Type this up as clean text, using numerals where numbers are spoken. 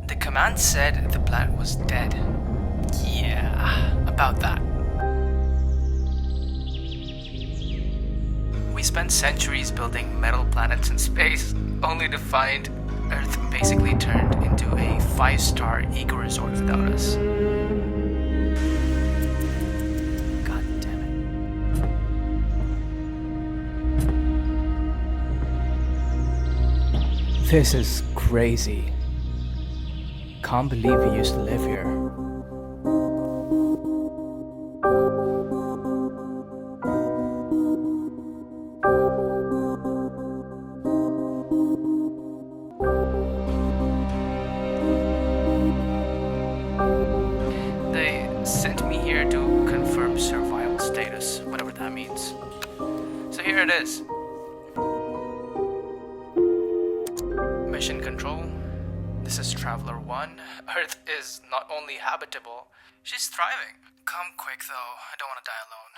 The command said the planet was dead. Yeah, about that. We spent centuries building metal planets in space, only to find Earth basically turned into a 5-star eco-resort without us. God damn it. This is crazy. Can't believe we used to live here. They sent me here to confirm survival status, whatever that means. So here it is. Mission control. This is Traveler 1. Earth is not only habitable, she's thriving. Come quick though, I don't want to die alone.